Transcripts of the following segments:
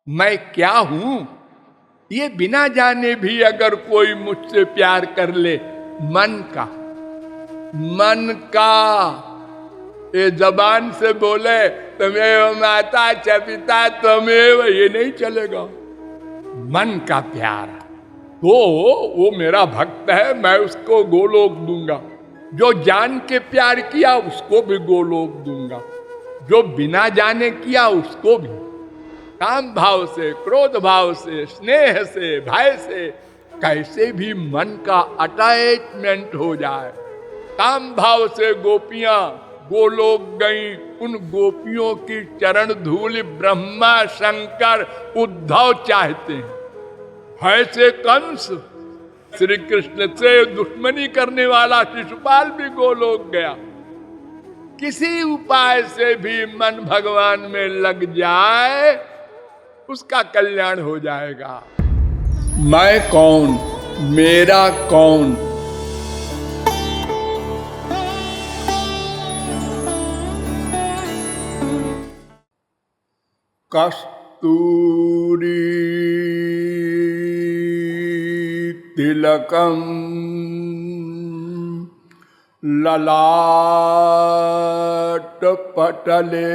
मैं क्या हूं, ये बिना जाने भी अगर कोई मुझसे प्यार कर ले, मन का ये जबान से बोले तमेव माता च पिता तमेव, ये नहीं चलेगा। मन का प्यार तो वो मेरा भक्त है, मैं उसको गोलोक दूंगा। जो जान के प्यार किया उसको भी गोलोक दूंगा, जो बिना जाने किया उसको भी। काम भाव से, क्रोध भाव से, स्नेह से, भय से कैसे भी मन का अटैचमेंट हो जाए। काम भाव से गोपियां गोलोक गई, उन गोपियों की चरण धूल ब्रह्मा शंकर उद्धव चाहते हैं। है से कंस, श्री कृष्ण से दुश्मनी करने वाला शिशुपाल भी गोलोक गया। किसी उपाय से भी मन भगवान में लग जाए, उसका कल्याण हो जाएगा। मैं कौन, मेरा कौन, कस्तूरी तिलकम ललाट पटले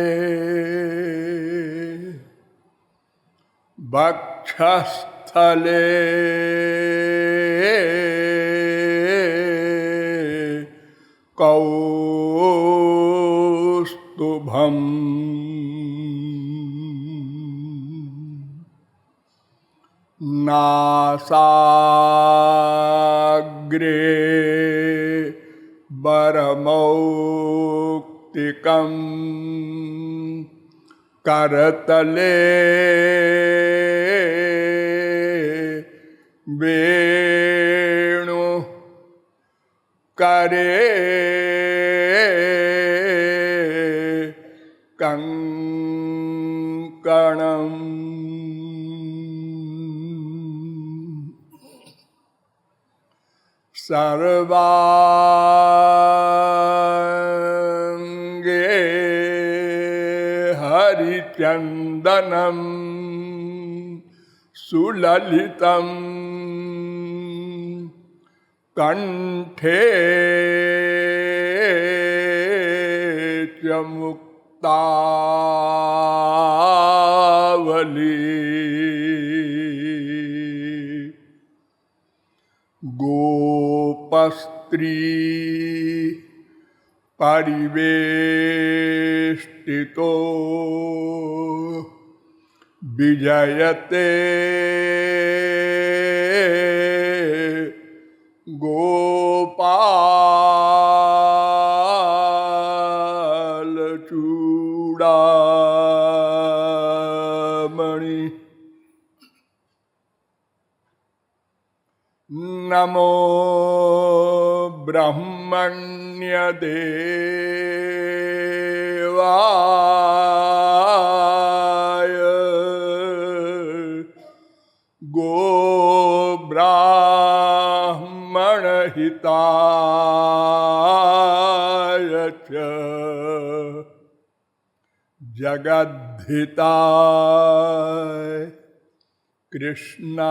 वक्षस्थले कौस्तुभम् नासाग्रे वरमौक्तिकम् करतले वेणु करे कंकणम्। सर्वांगे हरिचंदनम सुललितम कंठे च मुक्तावली गोपस्त्री परिवेष्टितो विजयते गोपाल चूड़ामणि। नमो ब्रह्मण्य देवाय गो ब्राह्मण हिताय च जगद्धिताय कृष्णाय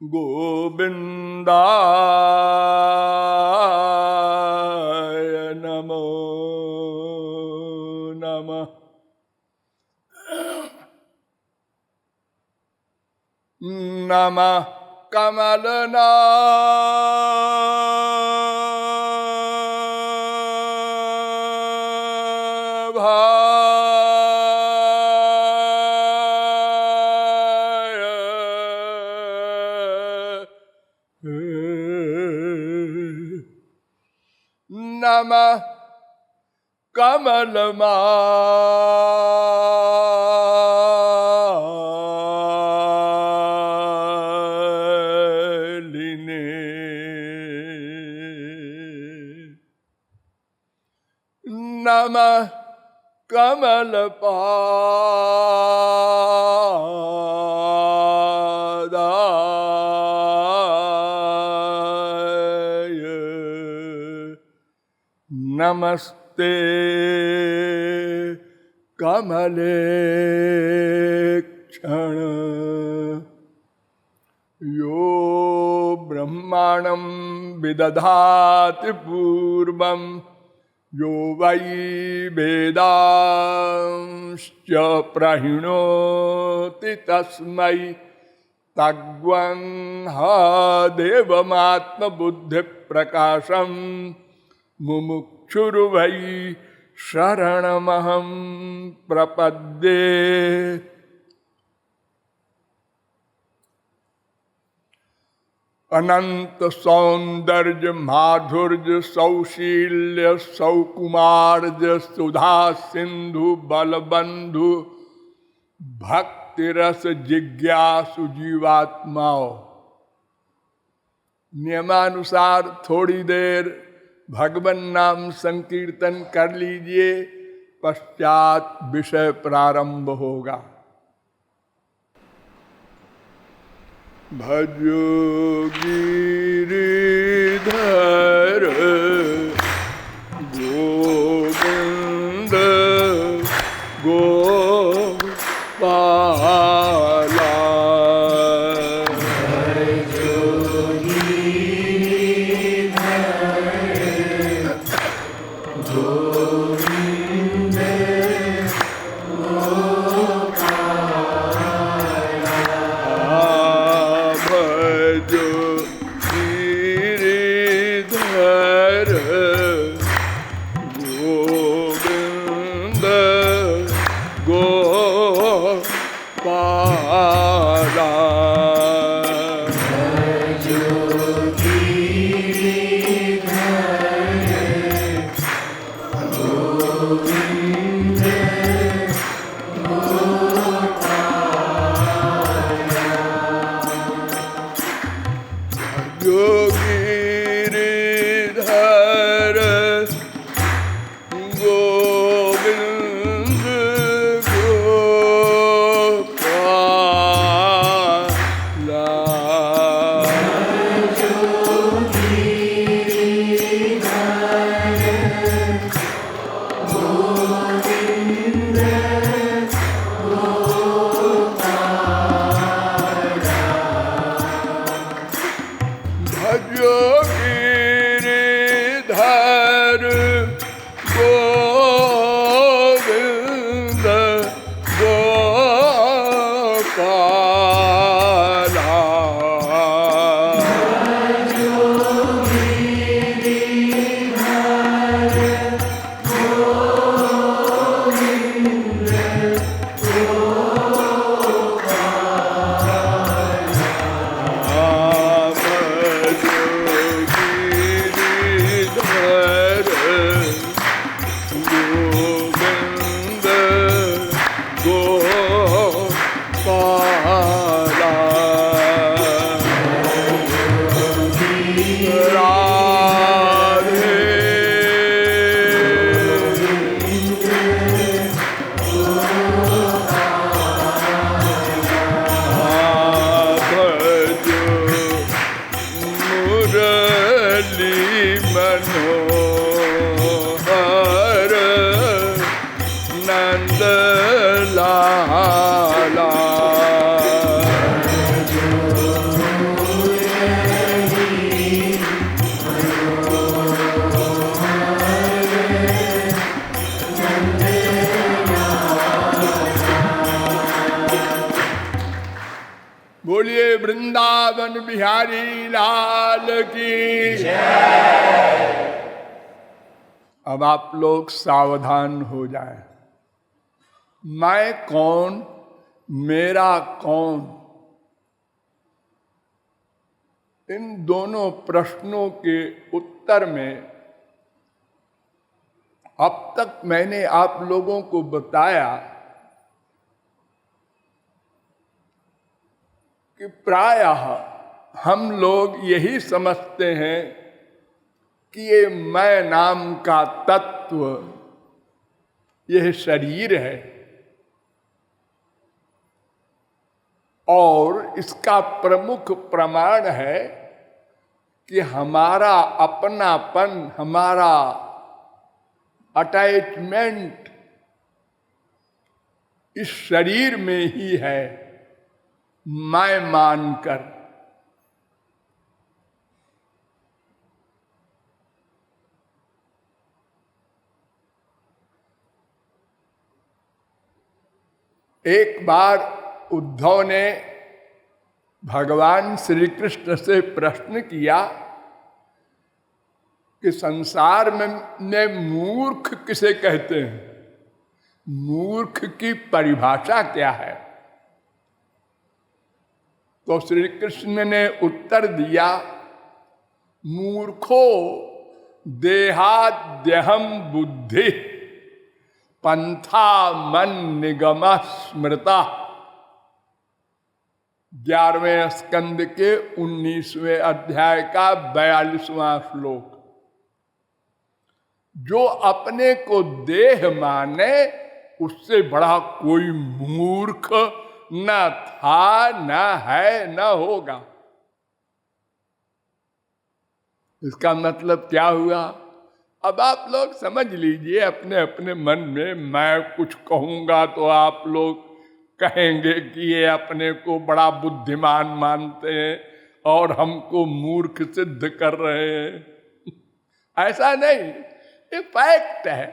गोविंदाय नमो नमः। नमः कमलनाभाय नमः कमलमालिने नमः कमलपादाय नमस्ते कमले क्षण यो ब्रह्माणं विदधाति पूर्वं यो वै वेदांश्च प्रहिणोति तस्मै तद्वंह देवमात्मबुद्धिप्रकाशं मुमुक्षुर्वै शरणमहं प्रपद्ये। अनंत सौंदर्य माधुर्य सौशील्य सौकुमार्य सुधा सिंधु बलबंधु भक्ति रस जिज्ञासु जीवात्माओं, नियमानुसार थोड़ी देर भगवन नाम संकीर्तन कर लीजिए, पश्चात विषय प्रारंभ होगा। भजो गिरिधर गोविंद गोपाला। बोलिए वृंदावन बिहारी लाल की जय। अब आप लोग सावधान हो जाएं। मैं कौन, मेरा कौन, इन दोनों प्रश्नों के उत्तर में अब तक मैंने आप लोगों को बताया कि प्रायः हम लोग यही समझते हैं कि ये मैं नाम का तत्व यह शरीर है और इसका प्रमुख प्रमाण है कि हमारा अपनापन, हमारा अटैचमेंट इस शरीर में ही है, मैं मानकर। एक बार उद्धव ने भगवान श्री कृष्ण से प्रश्न किया कि संसार में मूर्ख किसे कहते हैं, मूर्ख की परिभाषा क्या है। तो श्री कृष्ण ने उत्तर दिया, मूर्खो देहाद्यहम बुद्धि पंथा मन निगम स्मृता। 11वें स्कंद के 19वें अध्याय का 42वां श्लोक। जो अपने को देह माने उससे बड़ा कोई मूर्ख न था, न है, न होगा। इसका मतलब क्या हुआ? अब आप लोग समझ लीजिए अपने अपने मन में। मैं कुछ कहूंगा तो आप लोग कहेंगे कि ये अपने को बड़ा बुद्धिमान मानते हैं और हमको मूर्ख सिद्ध कर रहे हैं। ऐसा नहीं, ये फैक्ट है।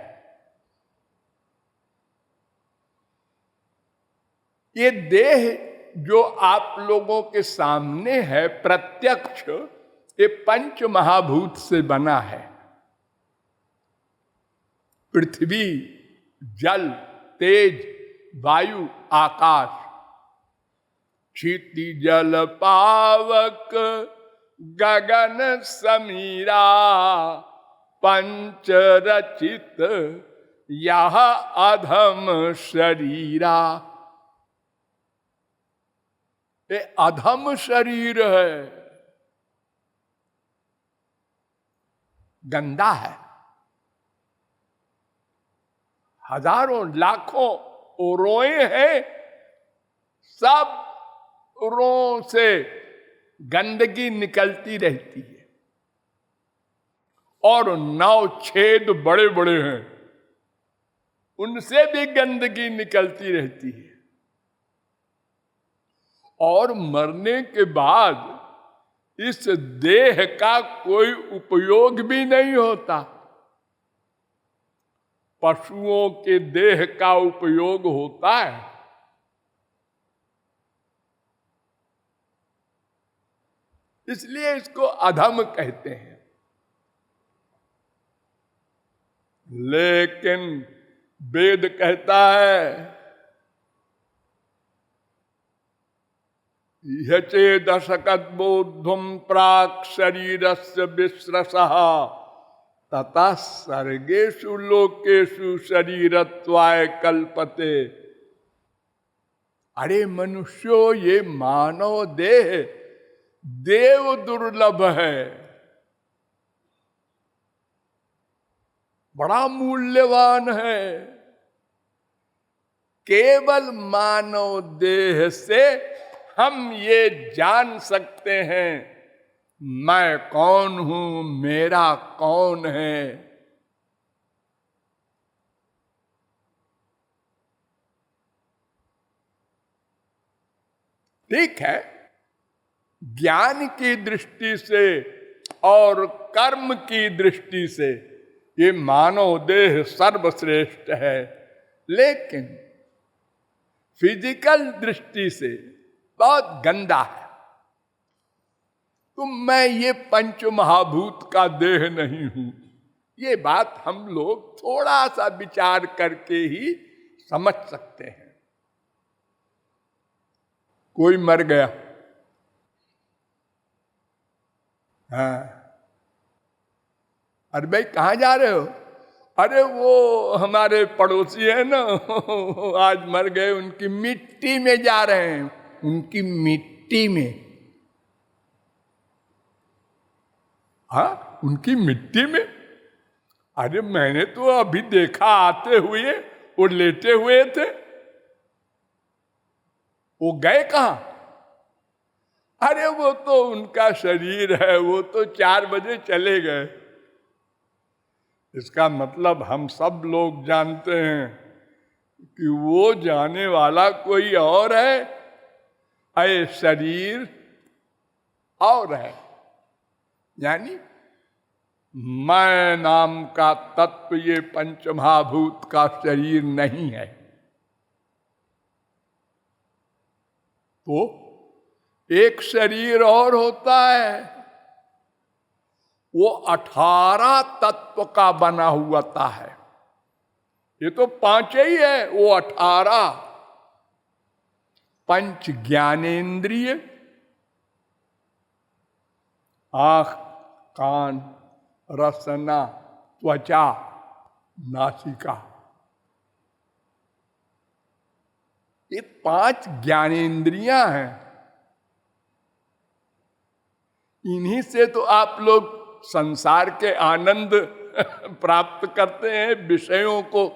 ये देह जो आप लोगों के सामने है प्रत्यक्ष, ये पंच महाभूत से बना है। पृथ्वी, जल, तेज, वायु, आकाश। क्षिति जल पावक गगन समीरा पंच रचित यह अधम शरीरा। ये अधम शरीर है, गंदा है। हजारों लाखों रोए हैं, सब रों से गंदगी निकलती रहती है और 9 छेद बड़े बड़े हैं, उनसे भी गंदगी निकलती रहती है। और मरने के बाद इस देह का कोई उपयोग भी नहीं होता। पशुओं के देह का उपयोग होता है। इसलिए इसको अधम कहते हैं। लेकिन वेद कहता है यचेदशकद बोधुम प्राक शरीरस्य विश्रसः तथा सर्गेषु लोकेषु शरीरत्वाय कल्पते। अरे मनुष्यो, ये मानव देह देव दुर्लभ है, बड़ा मूल्यवान है। केवल मानव देह से हम ये जान सकते हैं मैं कौन हूं, मेरा कौन है। ठीक है, ज्ञान की दृष्टि से और कर्म की दृष्टि से ये मानव देह सर्वश्रेष्ठ है, लेकिन फिजिकल दृष्टि से बहुत गंदा है। तो मैं ये पंच महाभूत का देह नहीं हूं, ये बात हम लोग थोड़ा सा विचार करके ही समझ सकते हैं। कोई मर गया, हाँ, अरे भाई कहाँ जा रहे हो? अरे वो हमारे पड़ोसी है ना, आज मर गए, उनकी मिट्टी में जा रहे हैं, उनकी मिट्टी में। हाँ, उनकी मिट्टी में। अरे मैंने तो अभी देखा आते हुए, वो लेटे हुए थे, वो गए कहाँ? अरे वो तो उनका शरीर है, वो तो 4 बजे चले गए। इसका मतलब हम सब लोग जानते हैं कि वो जाने वाला कोई और है, ये शरीर और है। यानी मैं नाम का तत्व ये पंचमहाभूत का शरीर नहीं है। तो एक शरीर और होता है, वो 18 तत्व का बना हुआ है। ये तो 5 ही है, वो 18। पंच ज्ञानेन्द्रिय, आंख, कान, रसना, त्वचा, नासिका, ये 5 ज्ञानेन्द्रियां हैं। इन्हीं से तो आप लोग संसार के आनंद प्राप्त करते हैं, विषयों को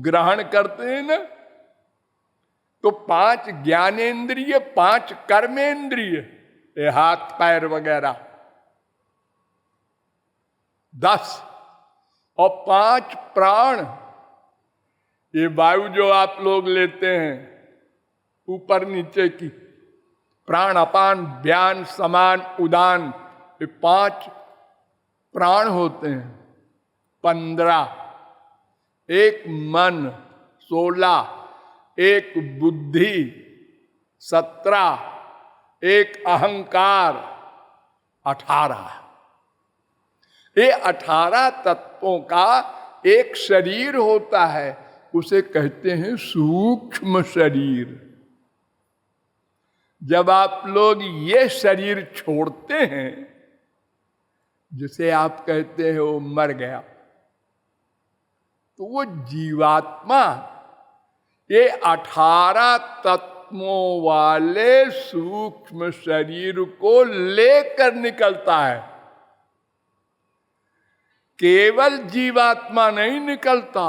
ग्रहण करते हैं ना। तो 5 ज्ञानेन्द्रिय, 5 कर्मेंद्रिय, ये हाथ पैर वगैरह 10, और 5 प्राण, ये वायु जो आप लोग लेते हैं ऊपर नीचे की, प्राण, अपान, व्यान, समान, उदान, ये 5 प्राण होते हैं। 15, एक मन, 16, एक बुद्धि, 17, एक अहंकार, 18। ये 18 तत्वों का एक शरीर होता है, उसे कहते हैं सूक्ष्म शरीर। जब आप लोग ये शरीर छोड़ते हैं, जिसे आप कहते हैं वो मर गया, तो वो जीवात्मा ये 18 तत्वों वाले सूक्ष्म शरीर को लेकर निकलता है। केवल जीवात्मा नहीं निकलता।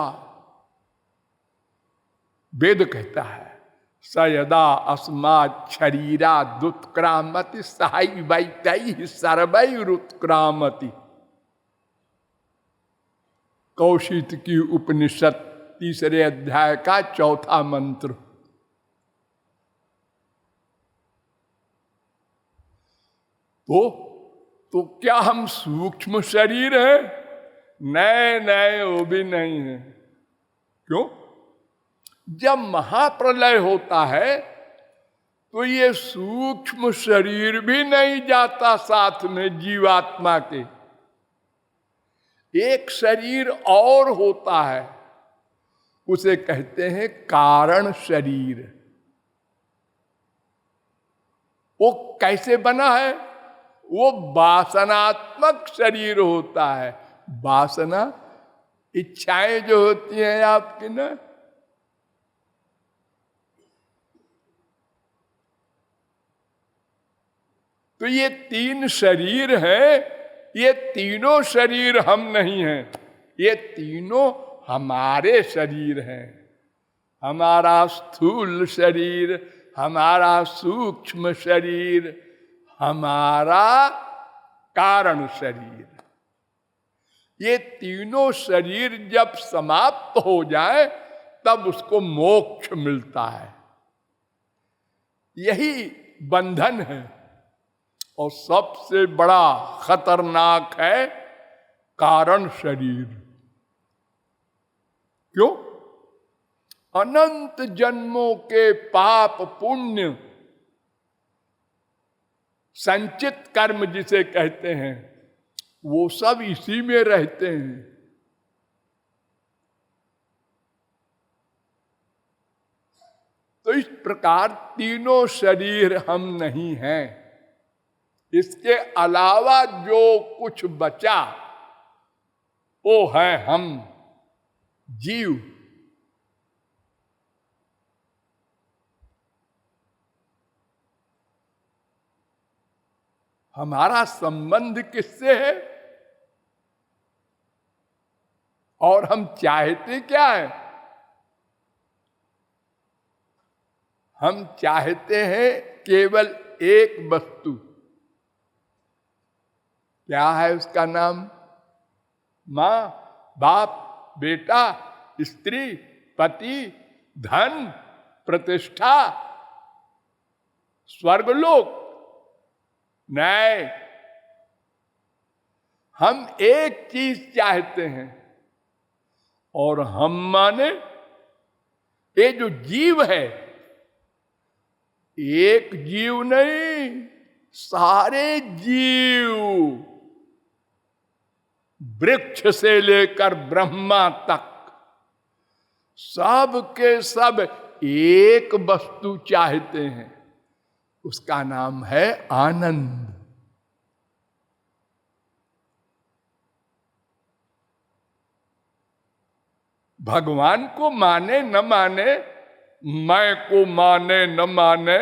वेद कहता है स यदा अस्मात् शरीराद् उत्क्रामति सहैवैतैः सर्वैरुत्क्रामति। कौशिक की उपनिषद 3 अध्याय का 4था मंत्र। तो क्या हम सूक्ष्म शरीर हैं? नहीं, वो भी नहीं है। क्यों? जब महाप्रलय होता है तो ये सूक्ष्म शरीर भी नहीं जाता साथ में जीवात्मा के। एक शरीर और होता है, उसे कहते हैं कारण शरीर। वो कैसे बना है? वो वासनात्मक शरीर होता है। वासना, इच्छाएं जो होती हैं आपकी ना, तो ये 3 शरीर हैं। ये तीनों शरीर हम नहीं हैं, ये तीनों हमारे शरीर हैं। हमारा स्थूल शरीर, हमारा सूक्ष्म शरीर, हमारा कारण शरीर। ये तीनों शरीर जब समाप्त हो जाए तब उसको मोक्ष मिलता है। यही बंधन है। और सबसे बड़ा खतरनाक है कारण शरीर। क्यों? अनंत जन्मों के पाप पुण्य, संचित कर्म जिसे कहते हैं, वो सब इसी में रहते हैं। तो इस प्रकार तीनों शरीर हम नहीं हैं। इसके अलावा जो कुछ बचा वो है हम, जीव। हमारा संबंध किससे है और हम चाहते क्या है? हम चाहते हैं केवल एक वस्तु। क्या है उसका नाम? माँ, बाप, बेटा, स्त्री, पति, धन, प्रतिष्ठा, स्वर्गलोक नहीं, हम एक चीज चाहते हैं। और हम माने ये जो जीव है, एक जीव नहीं, सारे जीव, वृक्ष से लेकर ब्रह्मा तक, सब के सब एक वस्तु चाहते हैं, उसका नाम है आनंद। भगवान को माने न माने, मैं को माने न माने,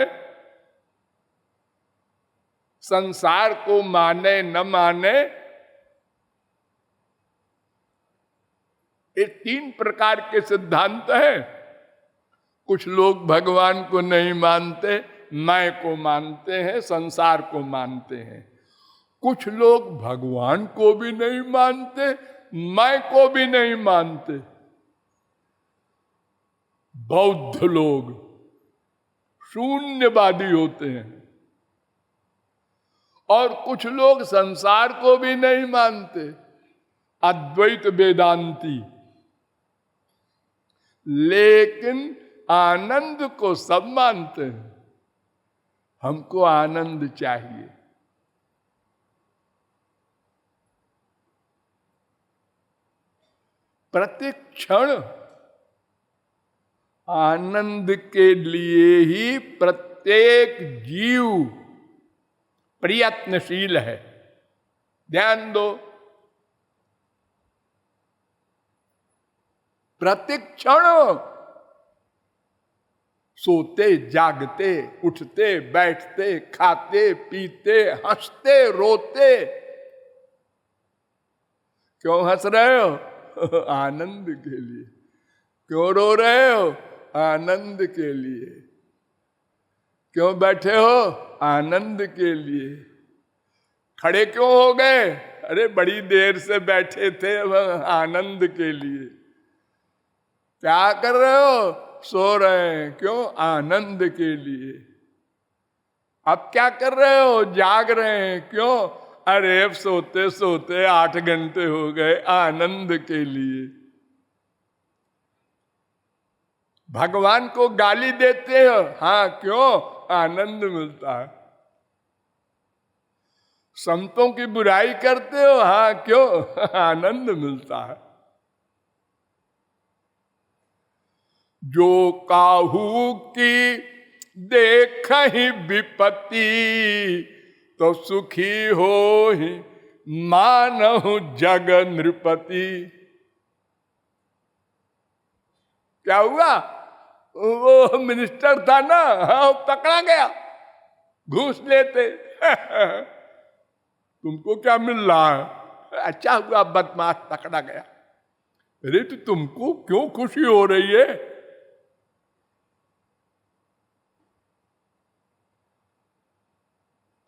संसार को माने न माने, ये तीन प्रकार के सिद्धांत हैं। कुछ लोग भगवान को नहीं मानते, मैं को मानते हैं, संसार को मानते हैं। कुछ लोग भगवान को भी नहीं मानते, मैं को भी नहीं मानते। बौद्ध लोग शून्यवादी होते हैं। और कुछ लोग संसार को भी नहीं मानते, अद्वैत वेदांती। लेकिन आनंद को सब मानते हैं। हमको आनंद चाहिए। प्रतिक्षण आनंद के लिए ही प्रत्येक जीव प्रयत्नशील है। ध्यान दो, प्रतिक्षण सोते जागते, उठते बैठते, खाते पीते, हंसते रोते। क्यों हंस रहे हो? आनंद के लिए। क्यों रो रहे हो? आनंद के लिए। क्यों बैठे हो? आनंद के लिए। खड़े क्यों हो गए? अरे बड़ी देर से बैठे थे, आनंद के लिए। क्या कर रहे हो? सो रहे हैं। क्यों? आनंद के लिए। अब क्या कर रहे हो? जाग रहे हैं। क्यों? अरे अब सोते सोते 8 घंटे हो गए। आनंद के लिए। भगवान को गाली देते हो? हाँ, क्यों? आनंद मिलता है। संतों की बुराई करते हो? हाँ, क्यों? आनंद मिलता है। जो काहू की देख ही विपत्ति, तो सुखी हो ही मानहु जग नृपति। क्या हुआ? वो मिनिस्टर था ना, हाँ, पकड़ा गया। घूस लेते। तुमको क्या मिल रहा है? अच्छा हुआ बदमाश पकड़ा गया। अरे तो तुमको क्यों खुशी हो रही है?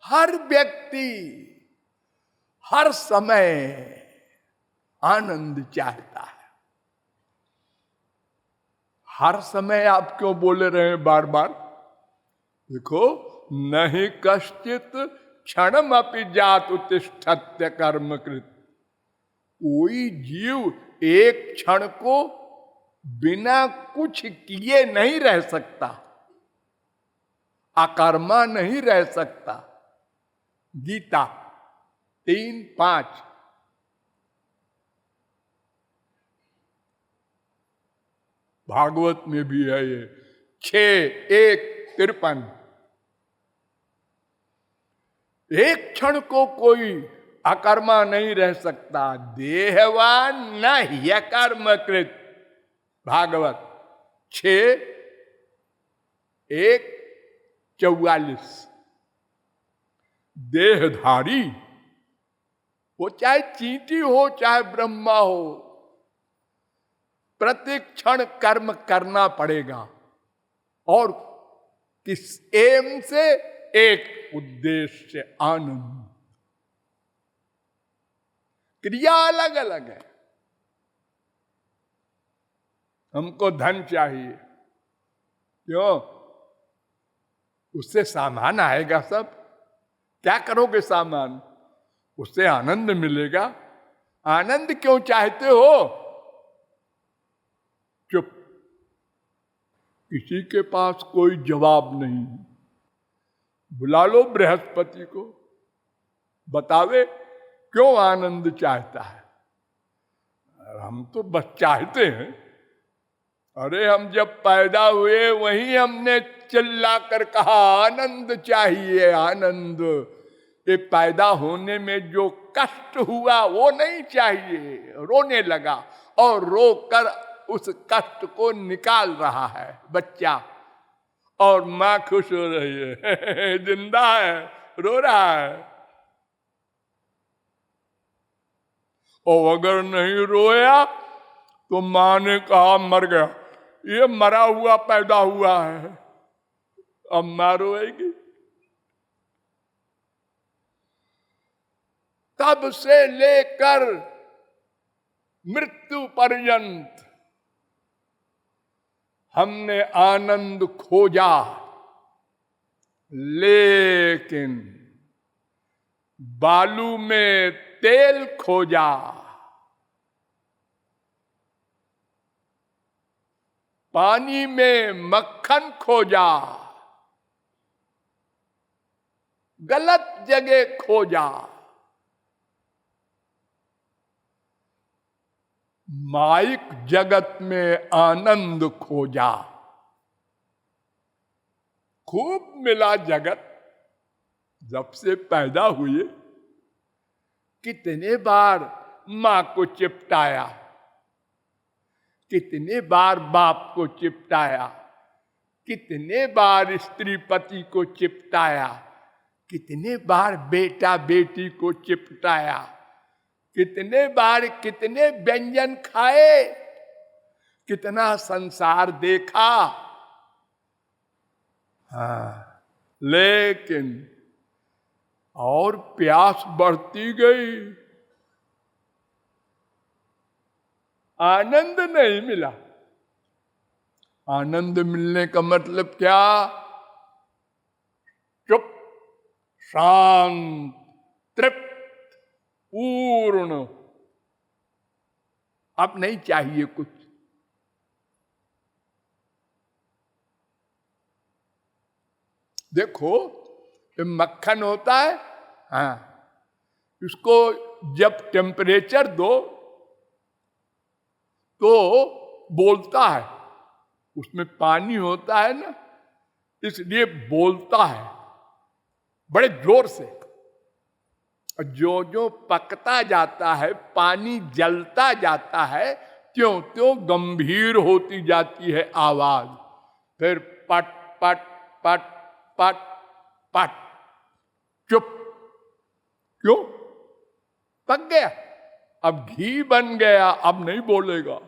हर व्यक्ति हर समय आनंद चाहता है। हर समय आप क्यों बोले रहे हैं बार बार? देखो, नहीं कश्चित क्षणम अपि जात उत्तिष्ठत्य कर्मकृत। कोई जीव एक क्षण को बिना कुछ किए नहीं रह सकता, अकर्मा नहीं रह सकता। गीता 3:5। भागवत में भी है ये 6:1-53। एक क्षण को कोई अकर्मा नहीं रह सकता। देहवान न ह्यकर्मकृत। भागवत 6:1-44। देहधारी, वो चाहे चींटी हो चाहे ब्रह्मा हो, प्रत्येक क्षण कर्म करना पड़ेगा। और किस एम से? एक उद्देश्य, आनंद। क्रिया अलग अलग है। हमको धन चाहिए, क्यों? उससे सामान आएगा सब। क्या करोगे सामान? उससे आनंद मिलेगा। आनंद क्यों चाहते हो? चुप। किसी के पास कोई जवाब नहीं। बुला लो बृहस्पति को, बतावे क्यों आनंद चाहता है। हम तो बस चाहते हैं। अरे हम जब पैदा हुए वहीं हमने चिल्ला कर कहा आनंद चाहिए, आनंद। ये पैदा होने में जो कष्ट हुआ वो नहीं चाहिए। रोने लगा और रो कर उस कष्ट को निकाल रहा है बच्चा, और मां खुश हो रही है जिंदा है, रो रहा है। और अगर नहीं रोया तो मां ने कहा मर गया, ये मरा हुआ पैदा हुआ है, अब मां रोएगी। तब से लेकर मृत्यु पर्यंत हमने आनंद खोजा, लेकिन बालू में तेल खोजा। पानी में मक्खन खोजा, गलत जगह खोजा। माइक जगत में आनंद खोजा। खूब मिला जगत जब से पैदा हुए। कितने बार मां को चिपटाया, कितने बार बाप को चिपटाया, कितने बार स्त्री पति को चिपटाया, कितने बार बेटा बेटी को चिपटाया, कितने बार कितने व्यंजन खाए, कितना संसार देखा। हाँ, लेकिन और प्यास बढ़ती गई, आनंद नहीं मिला। आनंद मिलने का मतलब क्या? चुप, शांत, तृप्त, पूर्ण। अब नहीं चाहिए कुछ। देखो, ये मक्खन होता है, हाँ, इसको जब टेम्परेचर दो तो बोलता है। उसमें पानी होता है ना, इसलिए बोलता है बड़े जोर से। जो जो पकता जाता है, पानी जलता जाता है, त्यों त्यों गंभीर होती जाती है आवाज। फिर पट पट पट पट पट। चुप। क्यों? पक गया, अब घी बन गया, अब नहीं बोलेगा,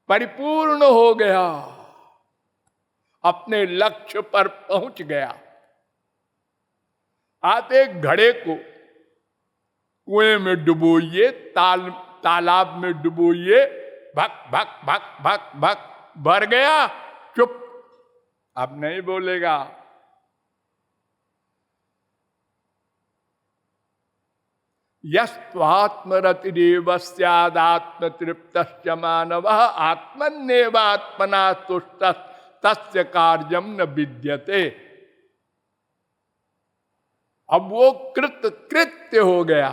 परिपूर्ण हो गया, अपने लक्ष्य पर पहुंच गया। आप एक घड़े को कुएं में डुबोइए, तालाब में डुबोइए, भक भक भक भक भक भर गया, चुप, अब नहीं बोलेगा। यस्त्वात्मरतिरेव स्यादात्म तृप्तश्च मानवः आत्मन्नेवात्मना तुष्टः तस्य कार्यम न विद्यते। अब वो कृत्य हो गया।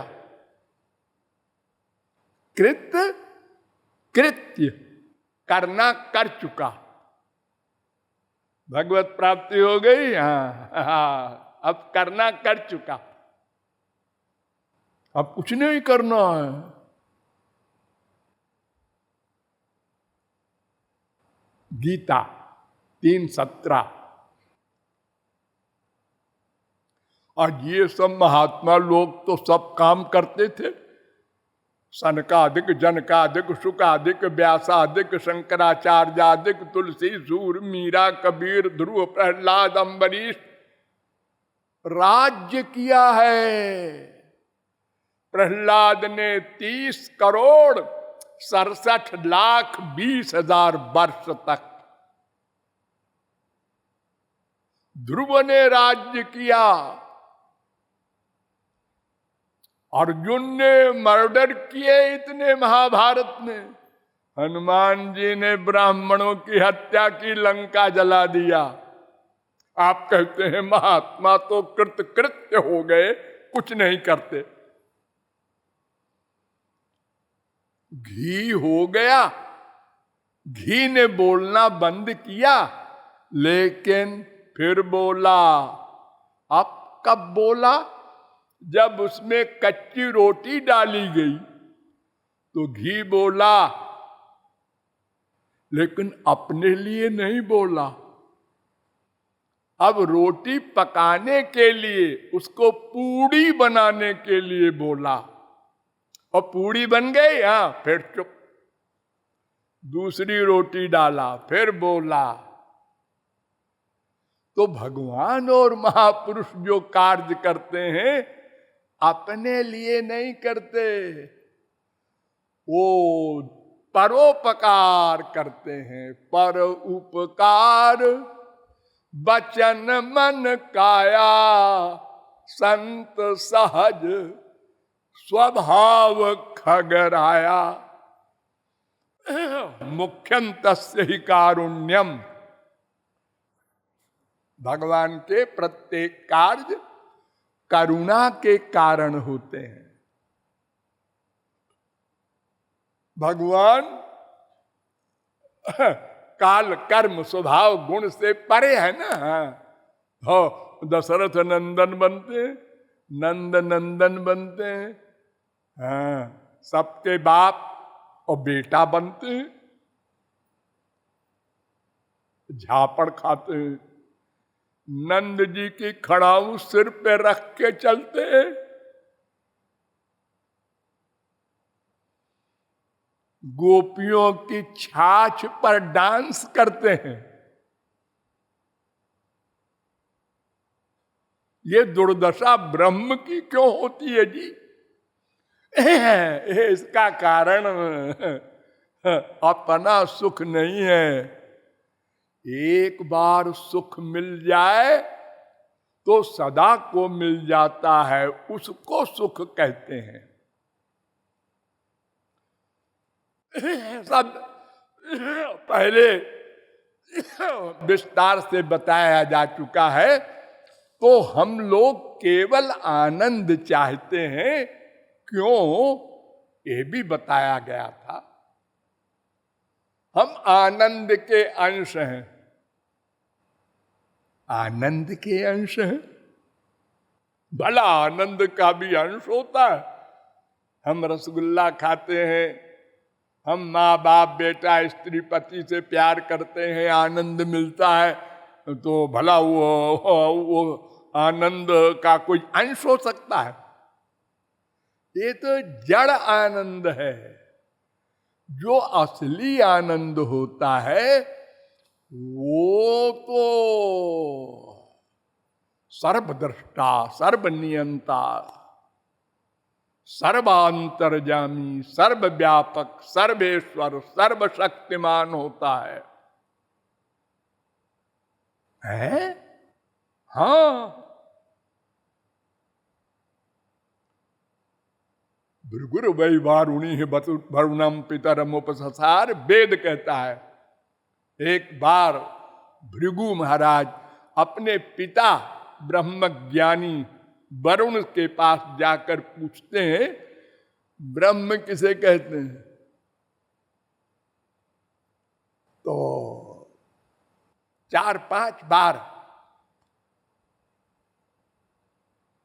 कृत्य करना कर चुका, भगवत प्राप्ति हो गई। हाँ, अब करना कर चुका, अब कुछ नहीं करना है। गीता 3:17। और ये सब महात्मा लोग तो सब काम करते थे। सनकादिक, जनकादिक, शुकादिक, व्यासादिक, शंकराचार्यादिक, तुलसी, सूर, मीरा, कबीर, ध्रुव, प्रहलाद, अम्बरीश, राज्य किया है। प्रहलाद ने 30 करोड़ 67,20,000 वर्ष तक ध्रुव ने राज्य किया। अर्जुन ने मर्डर किए इतने महाभारत में। हनुमान जी ने ब्राह्मणों की हत्या की, लंका जला दिया। आप कहते हैं महात्मा तो कृतकृत्य हो गए, कुछ नहीं करते। घी हो गया, घी ने बोलना बंद किया, लेकिन फिर बोला। अब कब बोला? जब उसमें कच्ची रोटी डाली गई तो घी बोला, लेकिन अपने लिए नहीं बोला। अब रोटी पकाने के लिए, उसको पूड़ी बनाने के लिए बोला, और पूड़ी बन गई। हाँ, फिर चुप। दूसरी रोटी डाला, फिर बोला। तो भगवान और महापुरुष जो कार्य करते हैं अपने लिए नहीं करते, वो परोपकार करते हैं। पर उपकार बचन मन काया, संत सहज स्वभाव खगराया। मुख्यं तस्य ही कारुण्यम। भगवान के प्रत्येक कार्य करुणा के कारण होते हैं। भगवान काल कर्म स्वभाव गुण से परे है ना। हो, दशरथ नंदन बनते, नंद नंदन बनते हैं। हाँ, सबके बाप और बेटा बनते हैं, झापड़ खाते हैं। नंद जी की खड़ाऊ सिर पे रख के चलते हैं। गोपियों की छाछ पर डांस करते हैं। ये दुर्दशा ब्रह्म की क्यों होती है जी? इसका कारण अपना सुख नहीं है। एक बार सुख मिल जाए तो सदा को मिल जाता है, उसको सुख कहते हैं। सब पहले विस्तार से बताया जा चुका है। तो हम लोग केवल आनंद चाहते हैं, क्यों? ये भी बताया गया था। हम आनंद के अंश हैं। आनंद के अंश हैं। भला आनंद का भी अंश होता है। हम रसगुल्ला खाते हैं, हम माँ बाप बेटा स्त्री पति से प्यार करते हैं, आनंद मिलता है, तो भला वो आनंद का कोई अंश हो सकता है? ये तो जड़ आनंद है। जो असली आनंद होता है वो तो सर्वद्रष्टा, सर्वनियंता, सर्वांतर्यामी, सर्वव्यापक, सर्वेश्वर, सर्वशक्तिमान होता है? हाँ। भृगुर वै वारुणी वरुणम पितरम उपससार, वेद कहता है। एक बार भृगु महाराज अपने पिता ब्रह्मज्ञानी वरुण के पास जाकर पूछते हैं, ब्रह्म किसे कहते हैं? तो 4-5 बार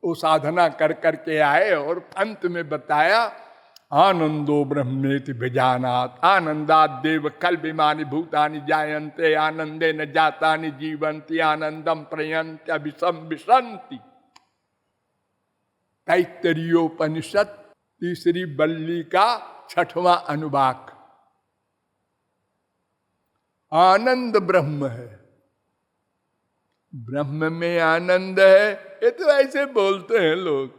वो साधना कर करके आए और अंत में बताया, आनंदो ब्रह्मेति विजानात, आनंदात देव कल्पिमानि भूतानि जायन्ते, आनंदे न जातानि जीवन्ति, आनंदम प्रयन्ति अभिसम विशन्ति। तैत्तरीयोपनिषद तीसरी बल्ली का 6वां अनुवाक। आनंद ब्रह्म है। ब्रह्म में आनंद है, ये तो ऐसे बोलते हैं लोग।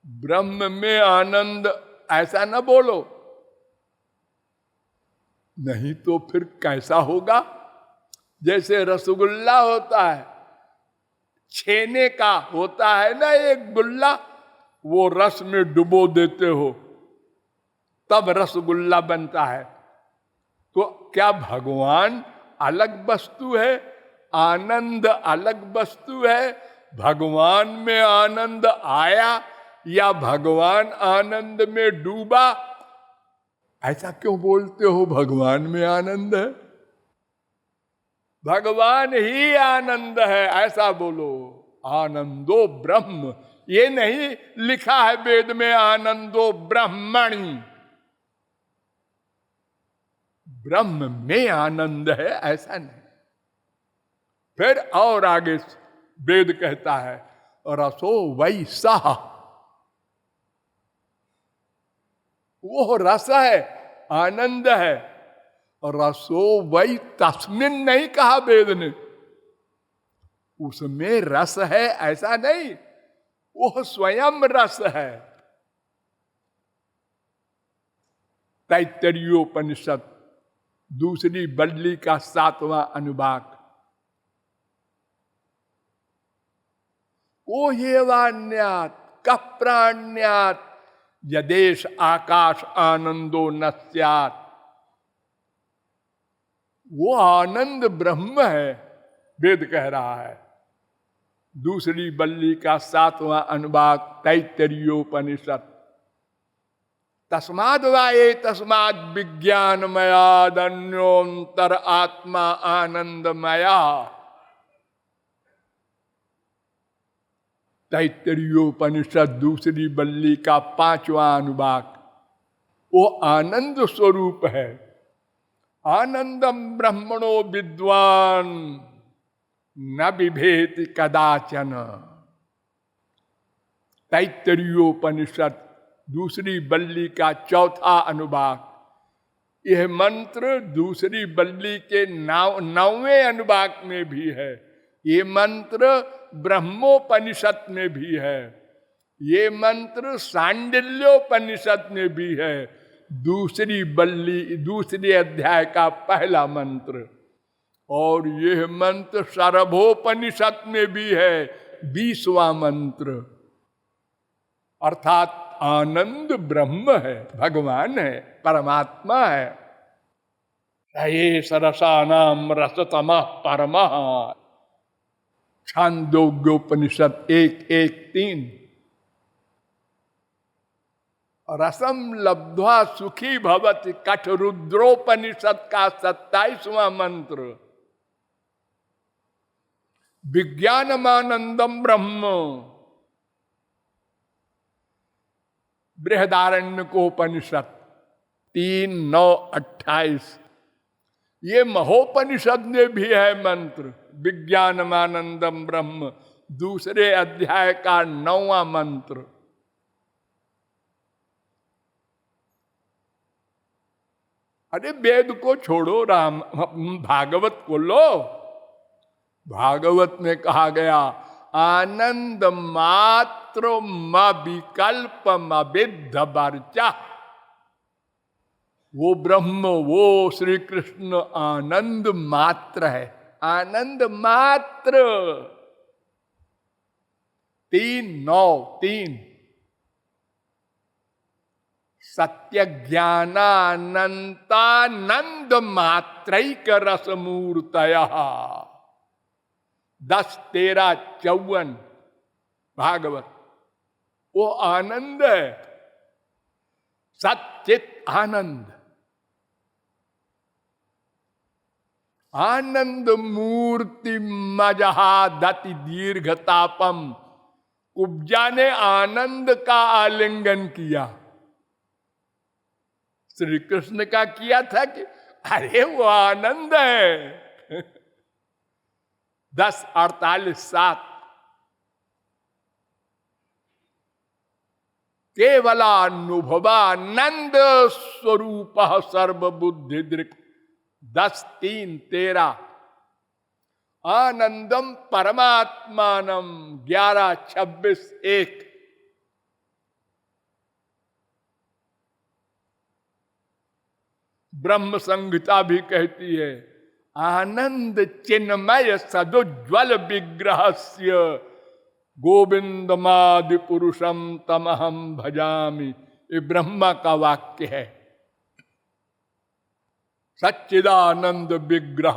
ब्रह्म में आनंद ऐसा न बोलो। नहीं तो फिर कैसा होगा? जैसे रसगुल्ला होता है, छेने का होता है ना एक गुल्ला, वो रस में डुबो देते हो तब रसगुल्ला बनता है। तो क्या भगवान अलग वस्तु है, आनंद अलग वस्तु है? भगवान में आनंद आया या भगवान आनंद में डूबा? ऐसा क्यों बोलते हो भगवान में आनंद है? भगवान ही आनंद है ऐसा बोलो। आनंदो ब्रह्म, ये नहीं लिखा है वेद में आनंदो ब्रह्मणि। ब्रह्म में आनंद है ऐसा नहीं। फिर और आगे वेद कहता है रसो वैसा, वो रस है, आनंद है। रसो वै तस्मिन नहीं कहा वेद ने, उसमें रस है ऐसा नहीं, वो स्वयं रस है। तैत्तरीयोपनिषद दूसरी बल्ली का 7वां अनुभाग। को हेवान्यात कप्राण्यात यदेश आकाश आनंदो न स्यात्। वो आनंद ब्रह्म है, वेद कह रहा है। दूसरी बल्ली का 7वां अनुभाग तैत्तरीयोपनिषद। तस्माद् वाये तस्माद् विज्ञानमयाद् अन्योन्तर आत्मा आनंदमया। तैत्तरीयोपनिषद दूसरी बल्ली का 5वां अनुभाग। वो आनंद स्वरूप है। आनंदम ब्रह्मणो विद्वान न बिभेति कदाचन। तैत्तरीयोपनिषद दूसरी बल्ली का 4वां अनुभाग। यह मंत्र दूसरी बल्ली के 9वें अनुभाग में भी है। ये मंत्र ब्रह्मोपनिषद में भी है। ये मंत्र सांडिल्योपनिषद में भी है। दूसरी बल्ली दूसरे अध्याय का पहला मंत्र। और यह मंत्र सर्वोपनिषद में भी है, 20वां मंत्र। अर्थात आनंद ब्रह्म है, भगवान है, परमात्मा है। ये सरसानाम रसतमः परमः। छांदोग्योपनिषद 1:1-3। रसम लब्ध्वा सुखी भवति कठरुद्रोपनिषद का 27वां मंत्र। विज्ञानमानंदम ब्रह्म बृहदारण्यकोपनिषद 3:9-28। ये महोपनिषद में भी है मंत्र विज्ञानमानंदम ब्रह्म, दूसरे अध्याय का 9वां मंत्र। अरे वेद को छोड़ो, राम भागवत को लो। भागवत में कहा गया आनंद मात्र विकल्प विद्ध वर्चा। वो ब्रह्म, वो श्री कृष्ण आनंद मात्र है, आनंद मात्र। 3:9-3। सत्य ज्ञानानंतानंद मात्रैक रसमूर्तयः। 10-13-54 भागवत। वो आनंद है, सच्चित आनंद। आनंद मूर्ति मजहा दति दीर्घतापम। कुब्जा ने आनंद का आलिंगन किया, श्री कृष्ण का किया था कि अरे वो आनंद है। 10:48-7। केवलानुभवानंद स्वरूप सर्वबुद्धि दृक्। 10:3-13। आनंदम परमात्मानम 11:26-1। ब्रह्म संहिता भी कहती है, आनंद चिन्मय सदुज्वल विग्रहस्य गोविंदमादि पुरुषम तमहम भजामि। ये ब्रह्मा का वाक्य है। सच्चिदानंद विग्रह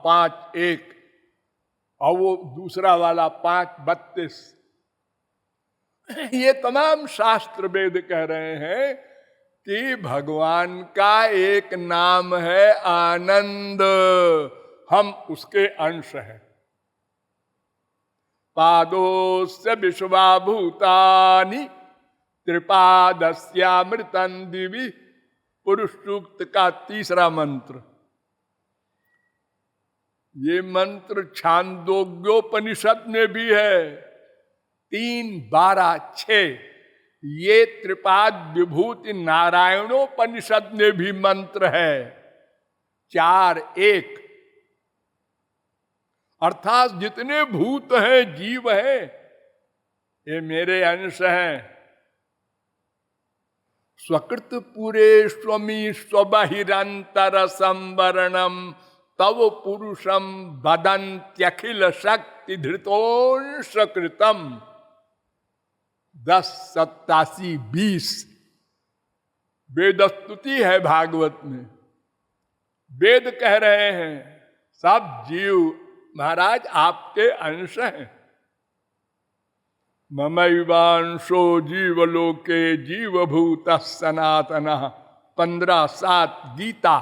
5:1 और वो दूसरा वाला 5:32। ये तमाम शास्त्र वेद कह रहे हैं कि भगवान का एक नाम है आनंद, हम उसके अंश हैं। पादोस्य विश्वाभूतानि त्रिपादस्यामृतं दिवि, पुरुष सूक्त का 3रा मंत्र। ये मंत्र छांदोग्योपनिषद में भी है, 3:12-6। ये त्रिपाद विभूति नारायणोपनिषद में भी मंत्र है, 4:1। अर्थात जितने भूत हैं, जीव हैं, ये मेरे अंश हैं। स्वकृत पुरे स्वमी स्वबहिरंतर संवरणम तव पुरुषम वदन्त्यखिल शक्ति धृतोंश कृतम। 10:87-20 वेदस्तुति है भागवत में। वेद कह रहे हैं सब जीव महाराज आपके अंश हैं। ममैवांशो जीवलोके जीवभूतः सनातनः, 15:7 गीता।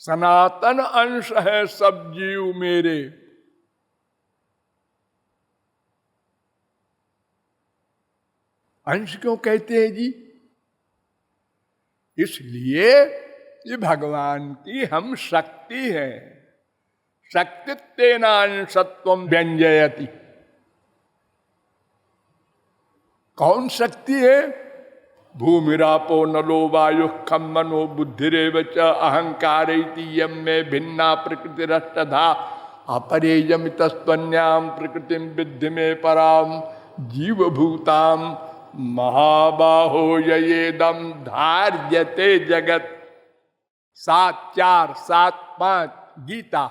सनातन अंश है सब जीव मेरे। अंश क्यों कहते हैं जी? इसलिए ये भगवान की हम शक्ति है। शक्तित्वेनांशत्वं व्यंजयति। कौन शक्ति है? भूमिरापो नलो वायु खम मनो बुद्धिरेव च अहंकारैति यम में भिन्ना प्रकृतिरष्टधा अपरेयमितस्त्वन्याम प्रकृतिम विद्धि में पराम जीवभूताम महाबाहो येदम धार्यते जगत। 7:4 7:5 गीता।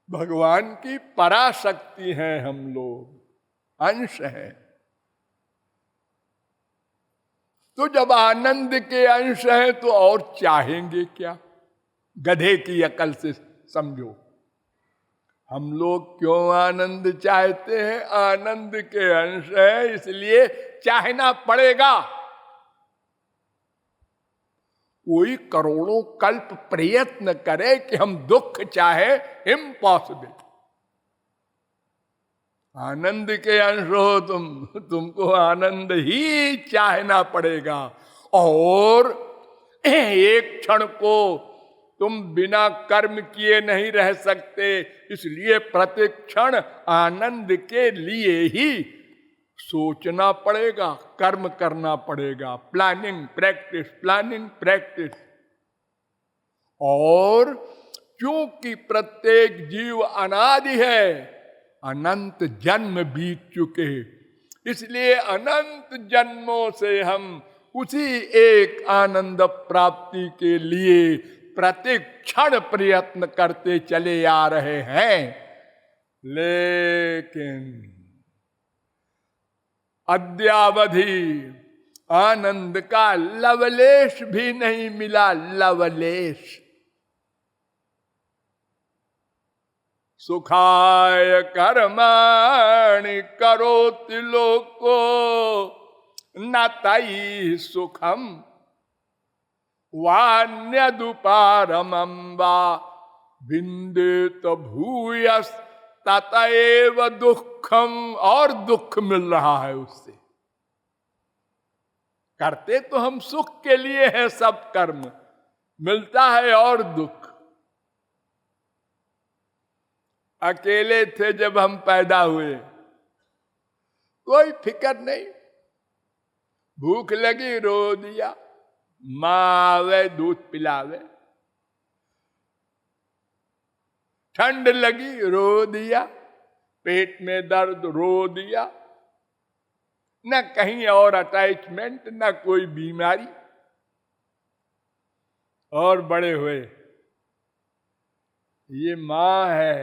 भगवान की पराशक्ति है हम लोग, अंश है। तो जब आनंद के अंश है तो और चाहेंगे क्या? गधे की अकल से समझो। हम लोग क्यों आनंद चाहते हैं? आनंद के अंश है इसलिए चाहना पड़ेगा। कोई करोड़ों कल्प प्रयत्न करे कि हम दुख चाहे, इम्पॉसिबल। आनंद के अंश हो तुमको आनंद ही चाहना पड़ेगा। और एक क्षण को तुम बिना कर्म किए नहीं रह सकते, इसलिए प्रत्येक क्षण आनंद के लिए ही सोचना पड़ेगा, कर्म करना पड़ेगा। Planning practice, planning practice. और क्योंकि प्रत्येक जीव अनादि है, अनंत जन्म बीत चुके, इसलिए अनंत जन्मों से हम उसी एक आनंद प्राप्ति के लिए प्रत्येक क्षण प्रयत्न करते चले आ रहे हैं। लेकिन अद्यावधि आनंद का लवलेश भी नहीं मिला, लवलेश। सुखाय कर्माणि करोति लोको न तैः सुखम वान्यदुपारमं वा विन्देत भूयस् ततएव दुखम। और दुख मिल रहा है उससे। करते तो हम सुख के लिए है सब कर्म, मिलता है और दुख। अकेले थे जब हम पैदा हुए, कोई फिक्र नहीं। भूख लगी रो दिया, माँ आवे दूध पिलावे। ठंड लगी रो दिया, पेट में दर्द रो दिया। न कहीं और अटैचमेंट, न कोई बीमारी। और बड़े हुए। ये माँ है,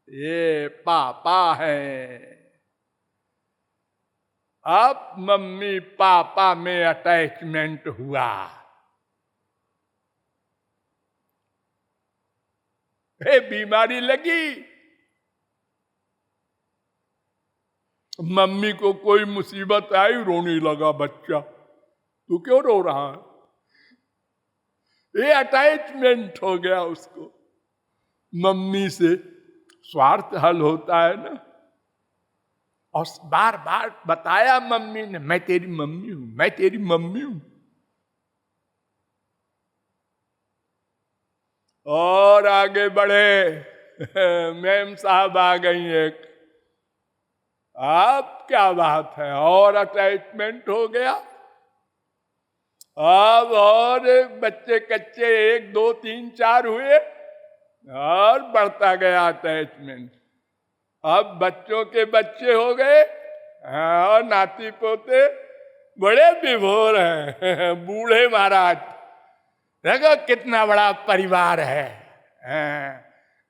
ये पापा है। अब मम्मी पापा में अटैचमेंट हुआ, बीमारी लगी। मम्मी को कोई मुसीबत आई, रोने लगा बच्चा। तू क्यों रो रहा है? ये अटैचमेंट हो गया उसको मम्मी से। स्वार्थ हल होता है ना। और बार बार बताया मम्मी ने, मैं तेरी मम्मी हूं, मैं तेरी मम्मी हूं। और आगे बढ़े, मैम साहब आ गई एक। अब क्या बात है, और अटैचमेंट हो गया। अब और बच्चे कच्चे 1 2 3 4 हुए और बढ़ता गया अटैचमेंट। अब बच्चों के बच्चे हो गए और नाती पोते बड़े विभोर हैं। बूढ़े महाराज, देखो कितना बड़ा परिवार है।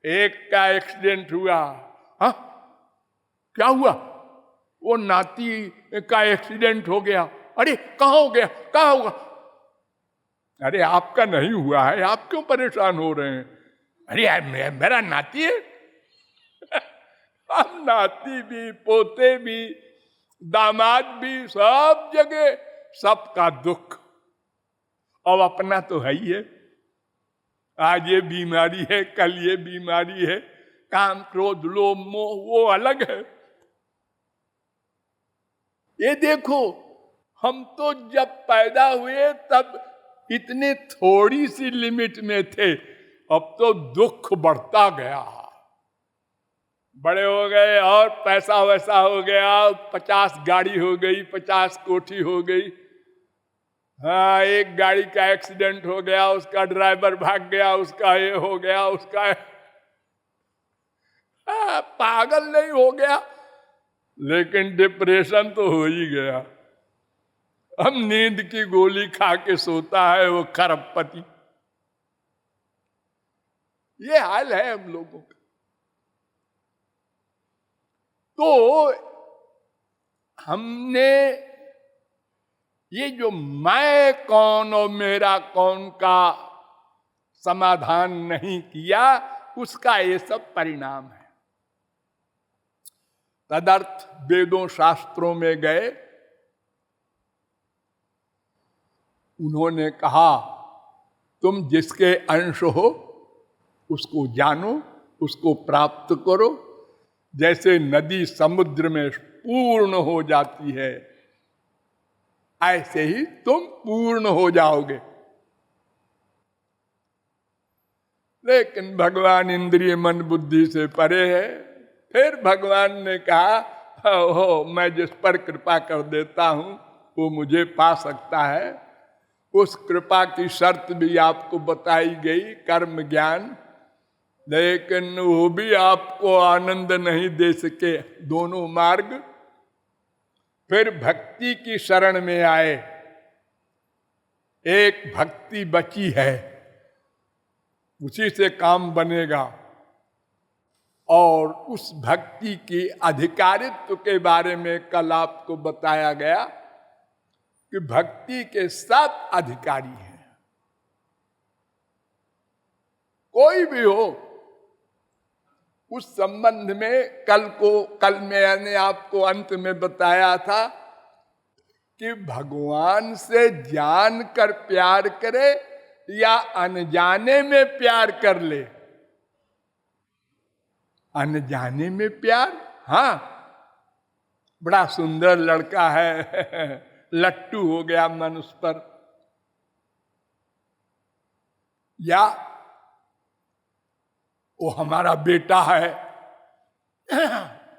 एक का एक्सीडेंट हुआ। हाँ, क्या हुआ? वो नाती का एक्सीडेंट हो गया। अरे कहाँ हो गया, कहाँ होगा? अरे आपका नहीं हुआ है, आप क्यों परेशान हो रहे हैं? अरे यार मेरा नाती है। हम नाती भी, पोते भी, दामाद भी, सब जगह सबका दुख। अब अपना तो है ही है। आज ये बीमारी है, कल ये बीमारी है, काम क्रोध लोभ मोह वो अलग है। ये देखो, हम तो जब पैदा हुए तब इतने थोड़ी सी लिमिट में थे, अब तो दुख बढ़ता गया। बड़े हो गए और पैसा वैसा हो गया, 50 गाड़ी हो गई, 50 कोठी हो गई। हाँ, एक गाड़ी का एक्सीडेंट हो गया, उसका ड्राइवर भाग गया, उसका ये हो गया, उसका पागल नहीं हो गया, लेकिन डिप्रेशन तो हो ही गया। हम नींद की गोली खा के सोता है वो खरबपति। ये हाल है हम लोगों का। तो हमने ये जो मैं कौन और मेरा कौन का समाधान नहीं किया, उसका ये सब परिणाम है। तदर्थ वेदों शास्त्रों में गए, उन्होंने कहा तुम जिसके अंश हो उसको जानो, उसको प्राप्त करो। जैसे नदी समुद्र में पूर्ण हो जाती है, ऐसे ही तुम पूर्ण हो जाओगे। लेकिन भगवान इंद्रिय मन बुद्धि से परे है। फिर भगवान ने कहा, हो मैं जिस पर कृपा कर देता हूं वो मुझे पा सकता है। उस कृपा की शर्त भी आपको बताई गई, कर्म ज्ञान। लेकिन वो भी आपको आनंद नहीं दे सके, दोनों मार्ग। फिर भक्ति की शरण में आए। एक भक्ति बची है, उसी से काम बनेगा। और उस भक्ति की अधिकारित्व के बारे में कल आपको बताया गया कि भक्ति के सब अधिकारी हैं। कोई भी हो, उस संबंध में कल मैंने आपको अंत में बताया था कि भगवान से जान कर प्यार करे या अनजाने में प्यार कर ले। अनजाने में प्यार, हाँ, बड़ा सुंदर लड़का है, लट्टू हो गया मन उस पर, या वो हमारा बेटा है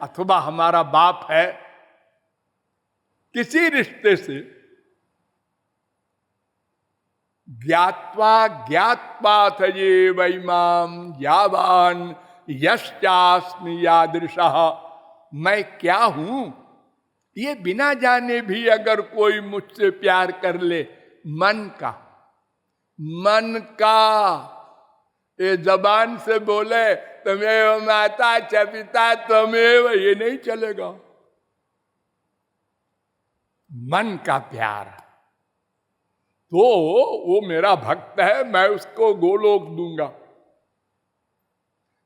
अथवा हमारा बाप है, किसी रिश्ते से ज्ञात्वा ज्ञात्वाथ ये वैमाम यावान यश्चास्मि यादृशः, मैं क्या हूं ये बिना जाने भी अगर कोई मुझसे प्यार कर ले मन का, मन का, ये जबान से बोले तमेव माता च पिता तमेव, ये नहीं चलेगा। मन का प्यार, तो वो मेरा भक्त है, मैं उसको गोलोक दूंगा।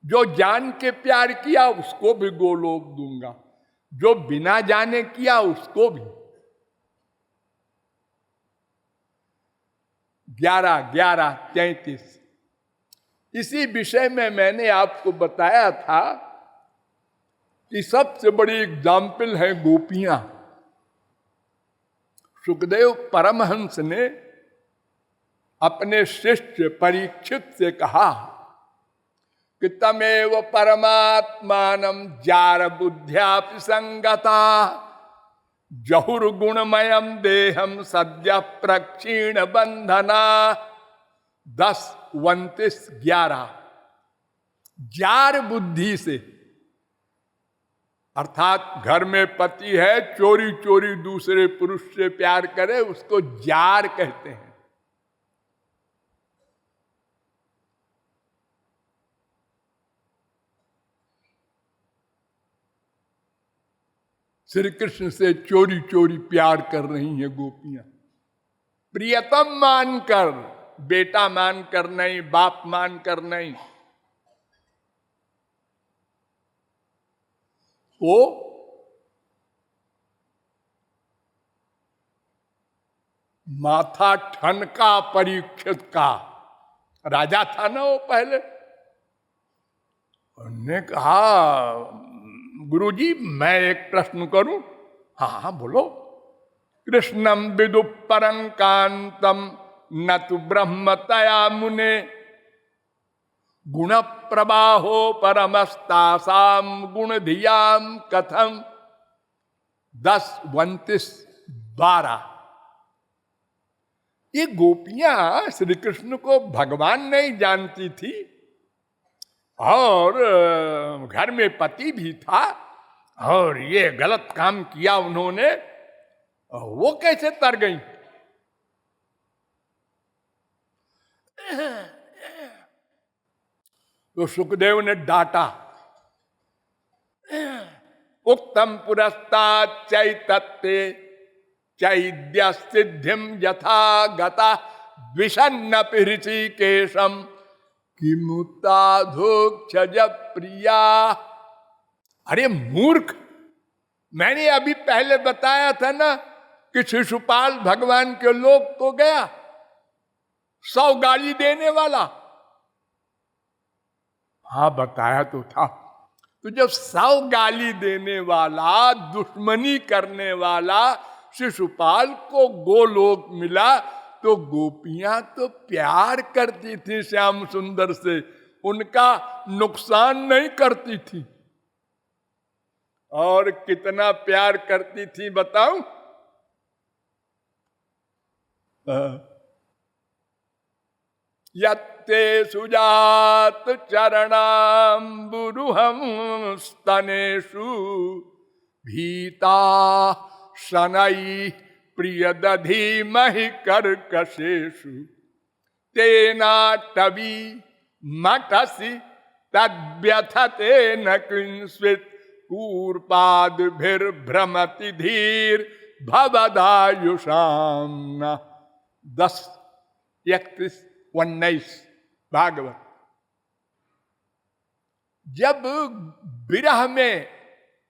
जो जान के प्यार किया उसको भी गोलोक दूंगा, जो बिना जाने किया उसको भी। 11-11-33 इसी विषय में मैंने आपको बताया था कि सबसे बड़ी एग्जाम्पल है गोपियां। सुखदेव परमहंस ने अपने शिष्य परीक्षित से कहा कि तमेव परमात्मानं जार बुद्ध्या संगता जहुर्गुणमयम देहम सद्य प्रक्षीण बंधना। 10-29-11 जार बुद्धि से, अर्थात घर में पति है चोरी चोरी दूसरे पुरुष से प्यार करे उसको जार कहते हैं। श्री कृष्ण से चोरी चोरी प्यार कर रही हैं गोपियां, प्रियतम मानकर, बेटा मानकर नहीं, बाप मानकर नहीं। वो माथा ठनका परीक्षित का, राजा था ना वो पहले। उन्होंने कहा गुरुजी मैं एक प्रश्न करूं? हाँ हाँ बोलो। कृष्णम विदु परं कांतम न तु ब्रह्मतया मुने गुण प्रवाहो परमस्तासाम गुण धियाम कथम। 10-29-12 ये गोपियां श्री कृष्ण को भगवान नहीं जानती थी और घर में पति भी था, और ये गलत काम किया उन्होंने, वो कैसे तर गई? तो सुखदेव ने डांटा, उत्तम पुरस्तात् चैतत्ते चैद्य सिद्धिम यथा गता विषन्न ऋषिकेशम किमुताधोक्षज प्रिया। अरे मूर्ख, मैंने अभी पहले बताया था ना कि शिशुपाल भगवान के लोक को गया 100 गाली देने वाला। हाँ बताया तो था। तो जब 100 गाली देने वाला, दुश्मनी करने वाला शिशुपाल को गोलोक मिला, तो गोपियां तो प्यार करती थी श्याम सुंदर से, उनका नुकसान नहीं करती थी। और कितना प्यार करती थी बताऊं? यत्ते सुजात चरणाम्बुरुहं स्तनेषु भीता शनै प्रियदधीमहि कर्कशेषु तेनाटवी मठसि तद्व्यथते न किंस्वित् कूर्पाद्भिर्भ्रमति धीर भवदायुषाम। 10-31-19 भागवत। जब विरह में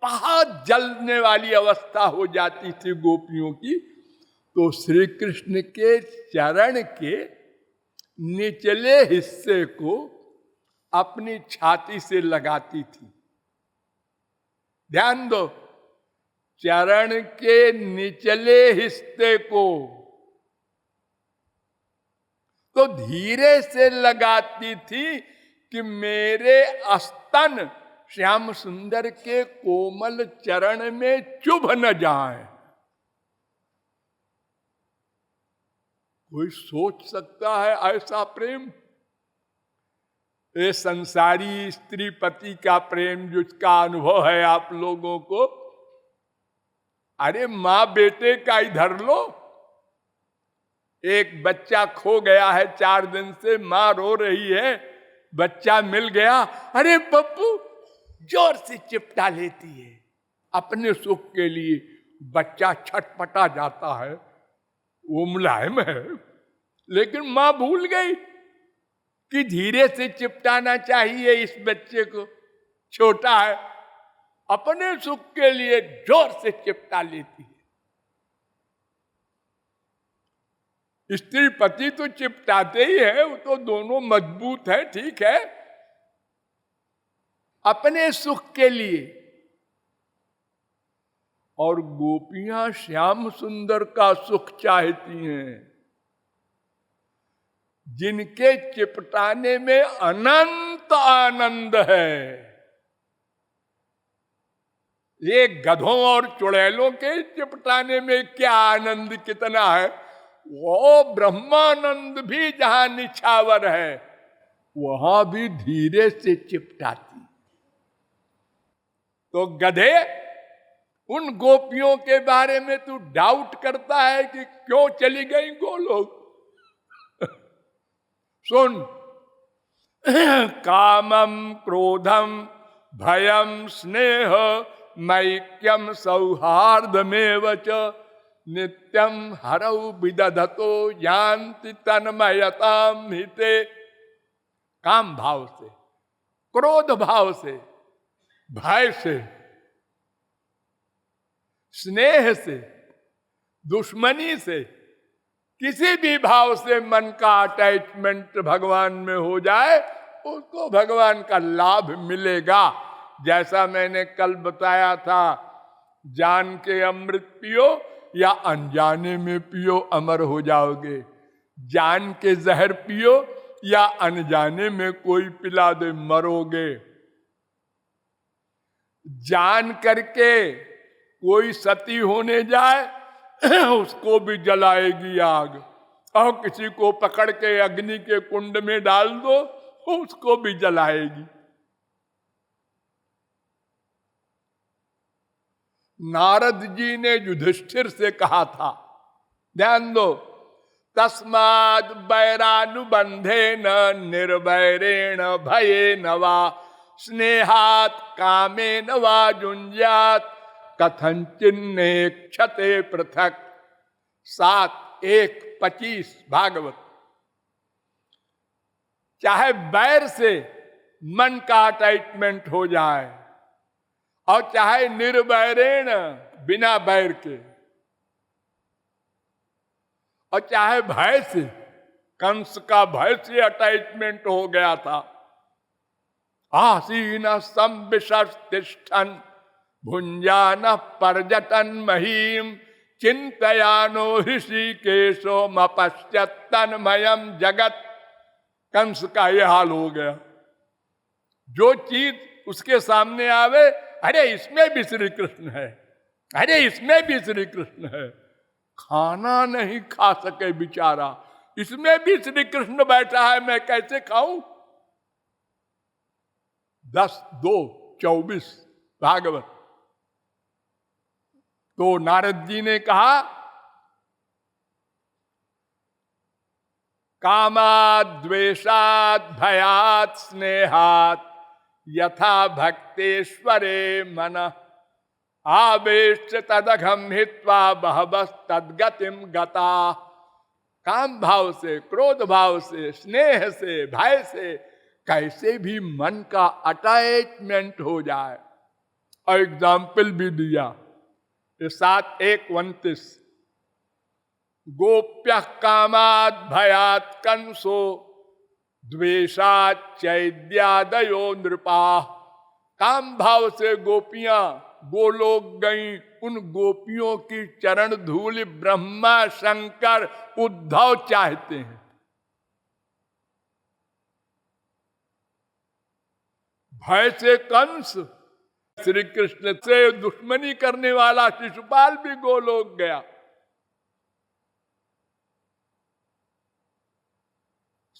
बहुत जलने वाली अवस्था हो जाती थी गोपियों की, तो श्री कृष्ण के चरण के निचले हिस्से को अपनी छाती से लगाती थी। ध्यान दो, चरण के निचले हिस्से को तो धीरे से लगाती थी कि मेरे स्तन श्याम सुंदर के कोमल चरण में चुभ न जाए। कोई सोच सकता है ऐसा प्रेम? ये संसारी स्त्री पति का प्रेम जिसका अनुभव है आप लोगों को, अरे माँ बेटे का इधर लो, एक बच्चा खो गया है 4 दिन से, माँ रो रही है, बच्चा मिल गया, अरे पप्पू, जोर से चिपटा लेती है अपने सुख के लिए। बच्चा छटपटा जाता है, वो मुलायम है, लेकिन माँ भूल गई कि धीरे से चिपटाना चाहिए इस बच्चे को, छोटा है, अपने सुख के लिए जोर से चिपटा लेती है। स्त्री पति तो चिपटाते ही है, वो तो दोनों मजबूत है, ठीक है, अपने सुख के लिए। और गोपियां श्याम सुंदर का सुख चाहती हैं, जिनके चिपटाने में अनंत आनंद है। ये गधों और चुड़ैलों के चिपटाने में क्या आनंद कितना है, वो ब्रह्मानंद भी जहां निछावर है वहां भी धीरे से चिपटाती। तो गधे, उन गोपियों के बारे में तू डाउट करता है कि क्यों चली गई गोलोक? सुन, कामम क्रोधम भयम स्नेह मैक्यम सौहार्दमेव च नित्यम हरौ विदधतो यान्ति तन्मयताम हिते। काम भाव से, क्रोध भाव से, भय से, स्नेह से, दुश्मनी से, किसी भी भाव से मन का अटैचमेंट भगवान में हो जाए, उसको भगवान का लाभ मिलेगा। जैसा मैंने कल बताया था, जान के अमृत पियो या अनजाने में पियो, अमर हो जाओगे। जान के जहर पियो या अनजाने में कोई पिला दे, मरोगे। जान करके कोई सती होने जाए उसको भी जलाएगी आग, और किसी को पकड़ के अग्नि के कुंड में डाल दो उसको भी जलाएगी। नारद जी ने युधिष्ठिर से कहा था, ध्यान दो, तस्माद् वैरानुबंधेन निर्वैरेण भयेन वा स्नेहात् कामेन वा जुञ्जात् कथंचिन्ने क्षते पृथक। 7:1-25 भागवत। चाहे बैर से मन का अटैचमेंट हो जाए और चाहे निर्वैरेण, बिना बैर के, और चाहे भय से, कंस का भय से अटैचमेंट हो गया था। आसीन संविशतिष्ठन् भुंजान पर्यटन महीम चिंतयानो ऋषिकेशो मपश्यत्तन्मयम् जगत। कंस का यह हाल हो गया, जो चीज उसके सामने आवे, अरे इसमें भी श्री कृष्ण है, अरे इसमें भी श्री कृष्ण है। खाना नहीं खा सके बेचारा, इसमें भी श्री कृष्ण बैठा है, मैं कैसे खाऊं? 10:2-24 भागवत। तो नारद जी ने कहा, कामाद् द्वेषात् भयात् स्नेहात् यथा भक्तेश्वरे मन आवेश्य तदघम हित्वा बहवस् तद्गतिम गता। काम भाव से, क्रोध भाव से, स्नेह से, भय से कैसे भी मन का अटैचमेंट हो जाए। और एग्जाम्पल भी दिया, 7:1-29 गोप्य कामात् भयात् कंसो द्वेषात् चैद्यादयो नृपा। काम भाव से गोपियां गोलोक गईं, उन गोपियों की चरण धूलि ब्रह्मा शंकर उद्धव चाहते हैं। भय से कंस, श्री कृष्ण से दुश्मनी करने वाला शिशुपाल भी गोलोक गया।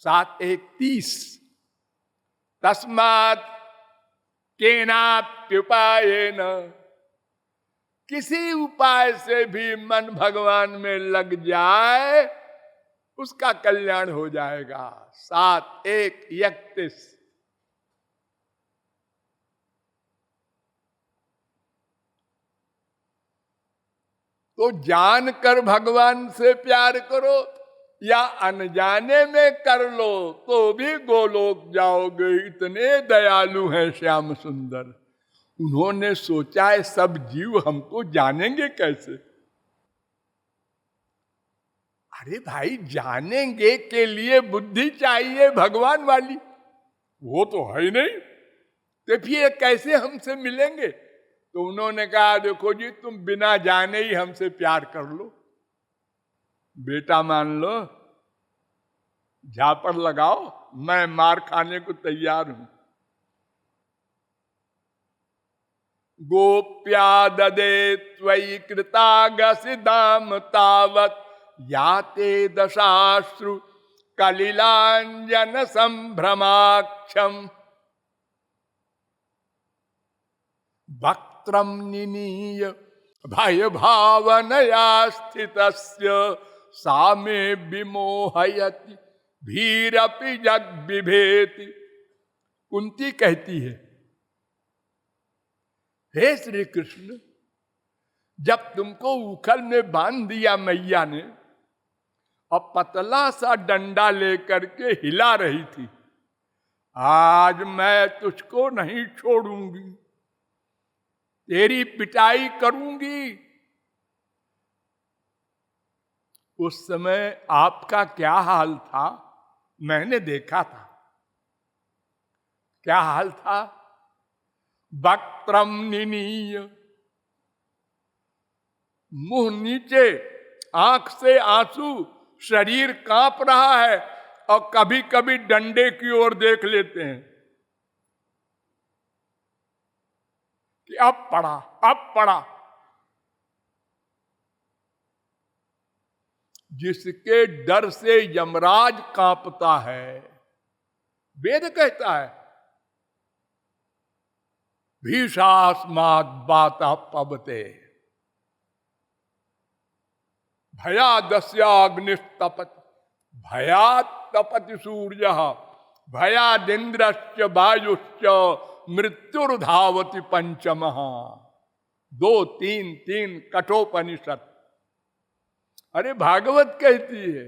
7:1-30 तस्मात् केनाप्युपायेन, किसी उपाय से भी मन भगवान में लग जाए उसका कल्याण हो जाएगा। 7/1/31। तो जानकर भगवान से प्यार करो या अनजाने में कर लो तो भी गोलोक जाओगे। इतने दयालु हैं श्याम सुंदर। उन्होंने सोचा है सब जीव हमको जानेंगे कैसे। अरे भाई, जानेंगे के लिए बुद्धि चाहिए भगवान वाली, वो तो है ही नहीं, तो फिर कैसे हमसे मिलेंगे। तो उन्होंने कहा देखो जी, तुम बिना जाने ही हमसे प्यार कर लो, बेटा मान लो, झापड़ लगाओ, मैं मार खाने को तैयार हूं। गोप्या ददे त्वयि कृतागसिदाम तावत याते दशाश्रु कलिलांजन संभ्रमाक्षम वक्त्रम निनीय भय भावनया स्थितस्य सामे विमोहयति भीरपि जग बिभेति। कुंती कहती है, हे श्री कृष्ण, जब तुमको उखल में बांध दिया मैया ने और पतला सा डंडा लेकर के हिला रही थी, आज मैं तुझको नहीं छोड़ूंगी, तेरी पिटाई करूंगी। उस समय आपका क्या हाल था, मैंने देखा था। क्या हाल था? वक्त्रम निनीय, मुंह नीचे, आंख से आंसू, शरीर कांप रहा है और कभी कभी डंडे की ओर देख लेते हैं कि अब पड़ा, अब पड़ा। जिसके डर से यमराज कांपता है, वेद कहता है भीषास्मात् बाता पवते भयादस्याग्निस्तपति भयात् तपति सूर्य भयादिन्द्रश्च वायुश्च मृत्युर्धावति पंचमः। 2-3-3 कठोपनिषद। अरे भागवत कहती है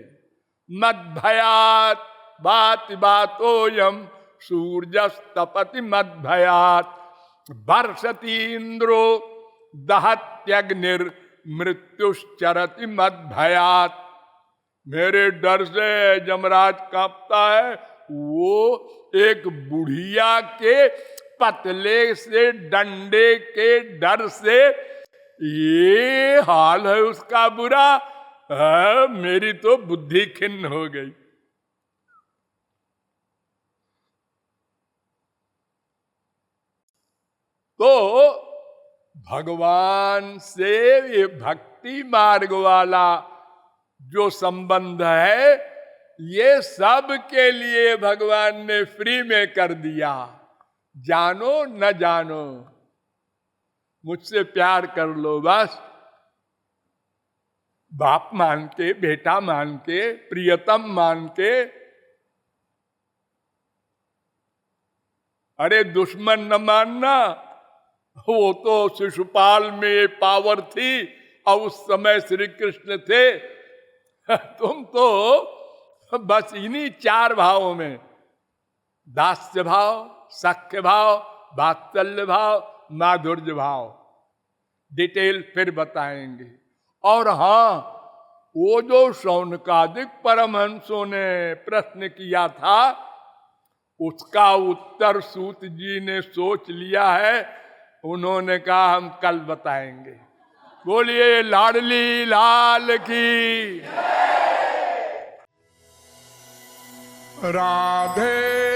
मद भयात बात बातोयम सूर्यस्तपति मद भयात वर्षति इंद्रो दहत्यग्निर मृत्युश्चरति मद भयात। मेरे डर से यमराज कांपता है। वो एक बुढ़िया के पतले से डंडे के डर से ये हाल है उसका बुरा। मेरी तो बुद्धि खिन्न हो गई। तो भगवान से ये भक्ति मार्ग वाला जो संबंध है, ये सब के लिए भगवान ने फ्री में कर दिया। जानो न जानो, मुझसे प्यार कर लो बस। बाप मान के, बेटा मान के, प्रियतम मान के। अरे दुश्मन न मानना। वो तो शिशुपाल में पावर थी और उस समय श्री कृष्ण थे। तुम तो बस इन्हीं 4 भावों में, दास्य भाव, सख्य भाव, वात्सल्य भाव, माधुर्य भाव। डिटेल फिर बताएंगे। और हाँ, वो जो शौनकादिक परमहंसों ने प्रश्न किया था, उसका उत्तर सूत जी ने सोच लिया है। उन्होंने कहा हम कल बताएंगे। बोलिए लाडली लाल की। राधे